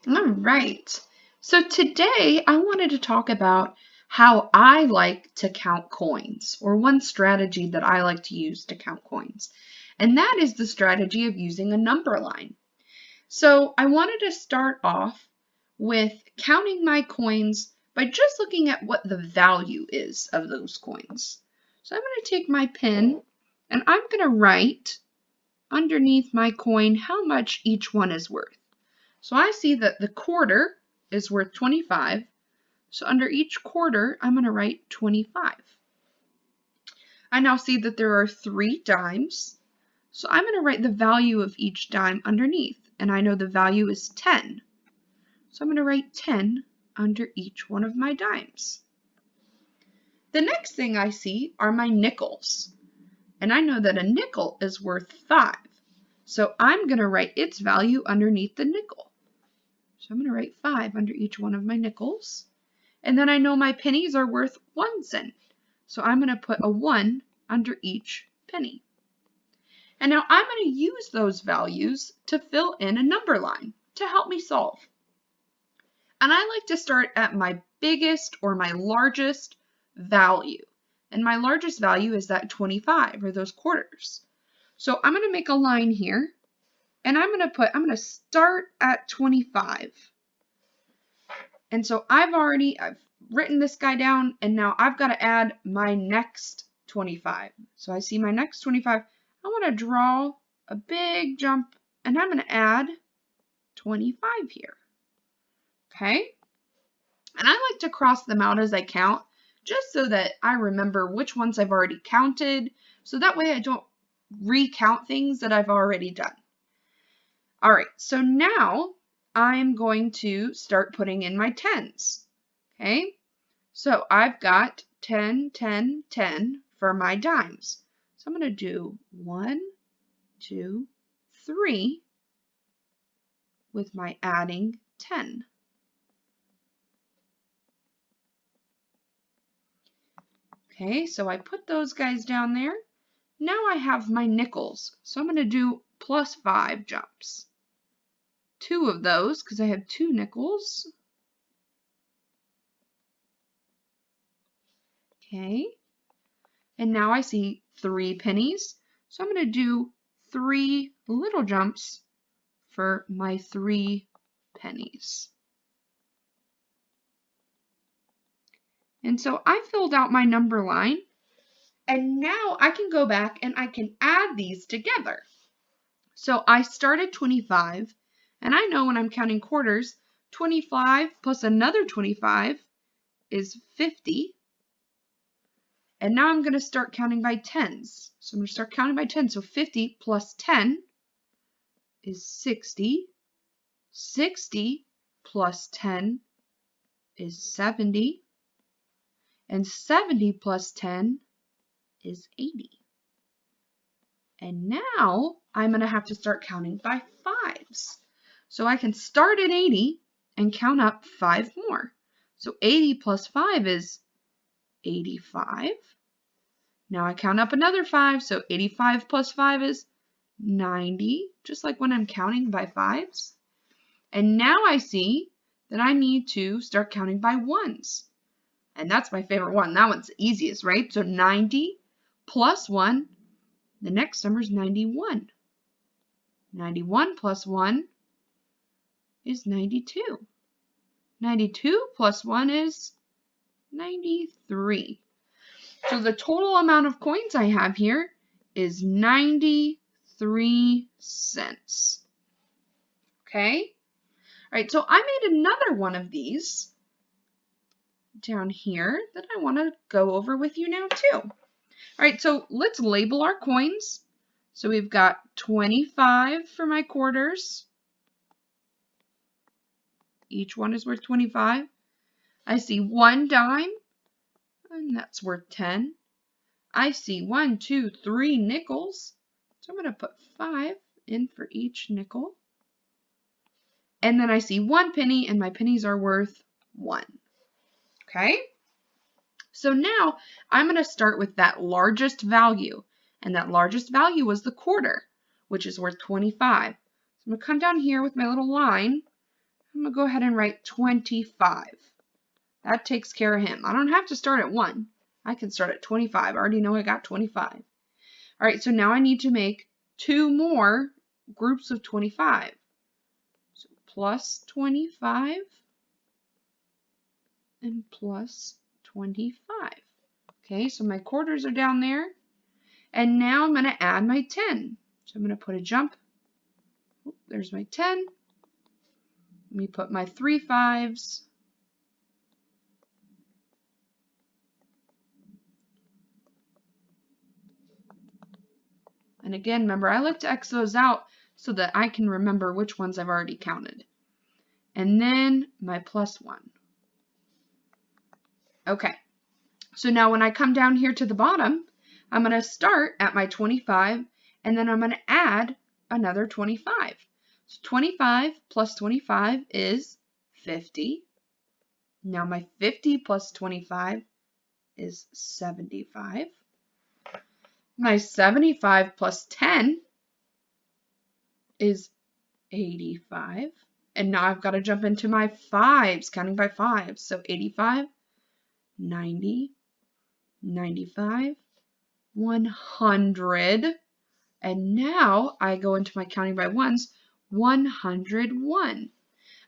All right. So today I wanted to talk about how I like to count coins, or one strategy that I like to use to count coins. And that is the strategy of using a number line. So I wanted to start off with counting my coins by just looking at what the value is of those coins. So I'm going to take my pen and I'm going to write underneath my coin how much each one is worth. So I see that the quarter is worth 25. So under each quarter, I'm going to write 25. I now see that there are 3 dimes. So I'm going to write the value of each dime underneath. And I know the value is 10. So I'm going to write 10 under each one of my dimes. The next thing I see are my nickels. And I know that a nickel is worth 5. So I'm going to write its value underneath the nickel. So I'm going to write 5 under each one of my nickels. And then I know my pennies are worth 1 cent. So I'm going to put a 1 under each penny. And now I'm going to use those values to fill in a number line to help me solve. And I like to start at my biggest or my largest value. And my largest value is that 25, or those quarters. So I'm going to make a line here. And I'm going to start at 25. And so I've written this guy down, and now I've got to add my next 25. So I see my next 25. I want to draw a big jump, and I'm going to add 25 here. Okay? And I like to cross them out as I count, just so that I remember which ones I've already counted, so that way I don't recount things that I've already done. All right, so now I'm going to start putting in my tens. Okay, so I've got 10, 10, 10 for my dimes. So I'm going to do 1, 2, 3 with my adding 10. Okay, so I put those guys down there. Now I have my nickels. So I'm going to do plus 5 jumps. 2 of those, because I have 2 nickels. Okay, and now I see 3 pennies. So I'm going to do 3 little jumps for my 3 pennies. And so I filled out my number line, and now I can go back and I can add these together. So I started 25, and I know when I'm counting quarters, 25 plus another 25 is 50. And now I'm going to start counting by tens. So I'm going to start counting by 10. So 50 plus 10 is 60. 60 plus 10 is 70. And 70 plus 10 is 80. And now I'm going to have to start counting by fives. So I can start at 80 and count up 5 more. So 80 plus 5 is 85. Now I count up another 5, so 85 plus 5 is 90, just like when I'm counting by fives. And now I see that I need to start counting by ones. And that's my favorite one. That one's the easiest, right? So 90 plus 1, the next number is 91. 91 plus 1 is 92. 92 plus 1 is 93. So the total amount of coins I have here is 93 cents. Okay? All right, so I made another one of these down here that I want to go over with you now too. All right, so let's label our coins. So we've got 25 for my quarters. Each one is worth 25. I see 1 dime, and that's worth 10. I see 1, 2, 3 nickels. So I'm going to put 5 in for each nickel. And then I see 1 penny, and my pennies are worth 1. Okay? So now I'm going to start with that largest value. And that largest value was the quarter, which is worth 25. So I'm going to come down here with my little line. I'm going to go ahead and write 25. That takes care of him. I don't have to start at 1. I can start at 25. I already know I got 25. All right, so now I need to make 2 more groups of 25. So plus 25 and plus 25. Okay, so my quarters are down there. And now I'm going to add my 10. So I'm going to put a jump. There's my 10. Let me put my 3 5s. And again, remember, I like to X those out so that I can remember which ones I've already counted. And then my plus 1. Okay, so now when I come down here to the bottom, I'm going to start at my 25, and then I'm going to add another 25. So 25 plus 25 is 50. Now my 50 plus 25 is 75. My 75 plus 10 is 85. And now I've got to jump into my 5s, counting by 5s. So 85, 90, 95, 100. And now I go into my counting by 1s, 101.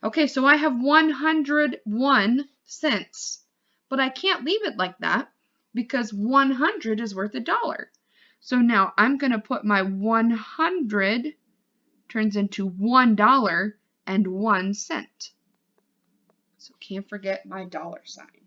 Okay, so I have 101 cents. But I can't leave it like that because 100 is worth $1. So now I'm going to put my 100 turns into $1.01. So can't forget my dollar sign.